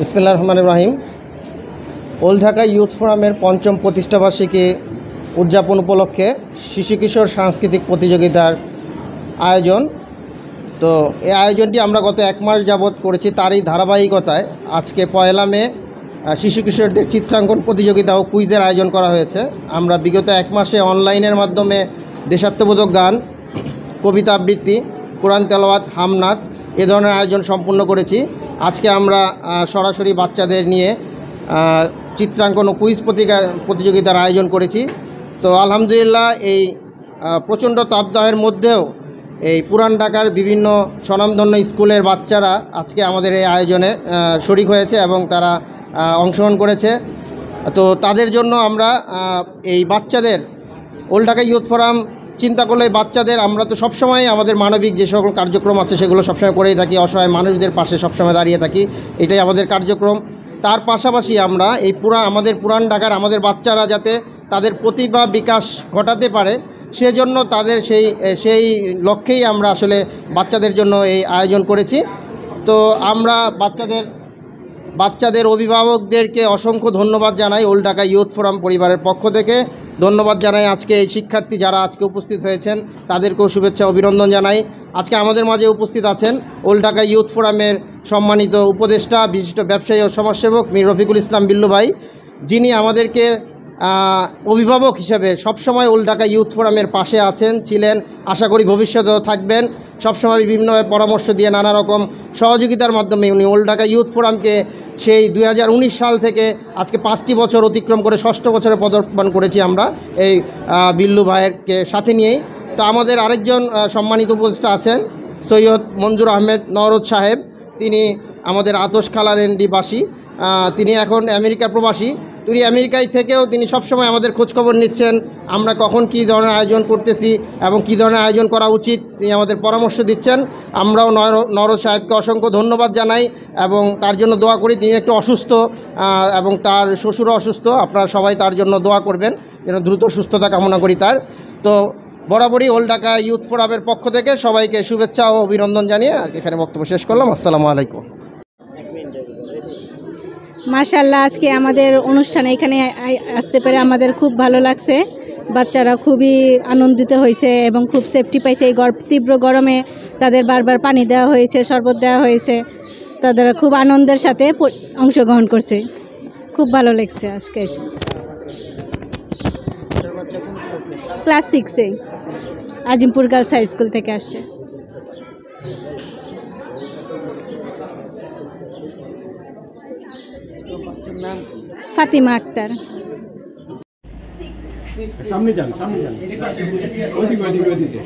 বিসমিল্লাহির রহমানির রহিম। Old Dhaka youth ফোরামের পঞ্চম প্রতিষ্ঠাবার্ষিকী উদযাপন উপলক্ষে শিশু কিশোর সাংস্কৃতিক প্রতিযোগিতার আয়োজন। তো এই আয়োজনটি আমরা গত এক মাস যাবৎ করেছি, তারই ধারাবাহিকতায় আজকে 1 মে শিশু কিশোরদের চিত্রাঙ্কন প্রতিযোগিতা ও কুইজের আয়োজন করা হয়েছে। আমরা বিগত এক মাসে অনলাইনের মাধ্যমে দেশাত্মবোধক গান, কবিতা আবৃত্তি, কোরআন তেলাওয়াত, হামনাত এ ধরনের আয়োজন সম্পূর্ণ করেছি। আজকে আমরা সরাসরি বাচ্চাদের নিয়ে চিত্রাঙ্কন ও কুইজ প্রতিযোগিতার আয়োজন করেছি। তো আলহামদুলিল্লাহ এই প্রচণ্ড তাপদাহের মধ্যেও এই পুরান ঢাকার বিভিন্ন স্বনামধন্য স্কুলের বাচ্চারা আজকে আমাদের এই আয়োজনে শরিক হয়েছে এবং তারা অংশগ্রহণ করেছে। তো তাদের জন্য আমরা এই বাচ্চাদের ওল্ড ঢাকা ইউথ ফোরাম চিন্তা করলে বাচ্চাদের আমরা তো সবসময় আমাদের মানবিক যে সকল কার্যক্রম আছে সেগুলো সবসময় করেই থাকি, অসহায় মানুষদের পাশে সবসময় দাঁড়িয়ে থাকি, এটাই আমাদের কার্যক্রম। তার পাশাপাশি আমরা এই আমাদের পুরান ঢাকার আমাদের বাচ্চারা যাতে তাদের প্রতিভা বিকাশ ঘটাতে পারে সেজন্য তাদের সেই লক্ষ্যেই আমরা আসলে বাচ্চাদের জন্য এই আয়োজন করেছি। তো আমরা বাচ্চাদের অভিভাবকদেরকে অসংখ্য ধন্যবাদ জানাই ওল্ড ঢাকা ইউথ ফোরাম পরিবারের পক্ষ থেকে। ধন্যবাদ জানাই আজকে এই শিক্ষার্থী যারা আজকে উপস্থিত হয়েছেন তাদেরকেও শুভেচ্ছা অভিনন্দন জানাই। আজকে আমাদের মাঝে উপস্থিত আছেন ওল্ড ঢাকা ইউথ ফোরামের সম্মানিত উপদেষ্টা, বিশিষ্ট ব্যবসায়ী ও সমাজসেবক মীর রফিকুল ইসলাম বিল্লু ভাই, যিনি আমাদেরকে অভিভাবক হিসেবে সবসময় ওল্ড ঢাকা ইউথ ফোরামের পাশে ছিলেন, আশা করি ভবিষ্যতেও থাকবেন। সবসময় বিভিন্নভাবে পরামর্শ দিয়ে নানা রকম সহযোগিতার মাধ্যমে উনি ওল্ড ঢাকা ইউথ ফোরামকে সেই 2019 সাল থেকে আজকে 5টি বছর অতিক্রম করে 6ষ্ঠ বছরে পদার্পণ করেছি আমরা এই বিল্লু ভাইয়েরকে সাথে নিয়েই। তো আমাদের আরেকজন সম্মানিত উপদেষ্টা আছেন সৈয়দ মঞ্জুর আহমেদ নওরোজ সাহেব, তিনি আমাদের আতশ খালারেন্ডি বাসী, তিনি এখন আমেরিকা প্রবাসী। তিনি আমেরিকায় থেকেও তিনি সবসময় আমাদের খোঁজখবর নিচ্ছেন, আমরা কখন কী ধরনের আয়োজন করতেছি এবং কী ধরনের আয়োজন করা উচিত তিনি আমাদের পরামর্শ দিচ্ছেন। আমরাও নওরোজ সাহেবকে অসংখ্য ধন্যবাদ জানাই এবং তার জন্য দোয়া করি। তিনি একটু অসুস্থ এবং তার শ্বশুরও অসুস্থ, আপনারা সবাই তার জন্য দোয়া করবেন যেন দ্রুত সুস্থতা কামনা করি তার। তো বরাবরই ওল্ড ঢাকা ইউথ ফোরামের পক্ষ থেকে সবাইকে শুভেচ্ছা ও অভিনন্দন জানিয়ে এখানে বক্তব্য শেষ করলাম। আসসালামু আলাইকুম। মাশাআল্লাহ, আজকে আমাদের অনুষ্ঠানে এখানে আসতে পেরে আমাদের খুব ভালো লাগছে। বাচ্চারা খুবই আনন্দিত হয়েছে এবং খুব সেফটি পাইছে। এই তীব্র গরমে তাদের বারবার পানি দেওয়া হয়েছে, শরবত দেওয়া হয়েছে, তাদের খুব আনন্দের সাথে অংশগ্রহণ করছে। খুব ভালো লাগছে আজকে এসে। ক্লাস 6-এ আজিমপুর গার্লস হাই স্কুল থেকে আসছে। ফাতিমা আক্তার। সামনে যান, সামনে যান। ওইদিকে ওইদিকে ওইদিকে।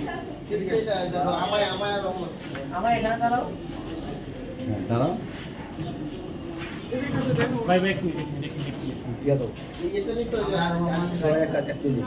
আমায় এখানে দাঁড়াও। হ্যাঁ, দাঁড়াও। ভাই ভাই একটু দিয়া দাও। সবাই এক কাজ করুন।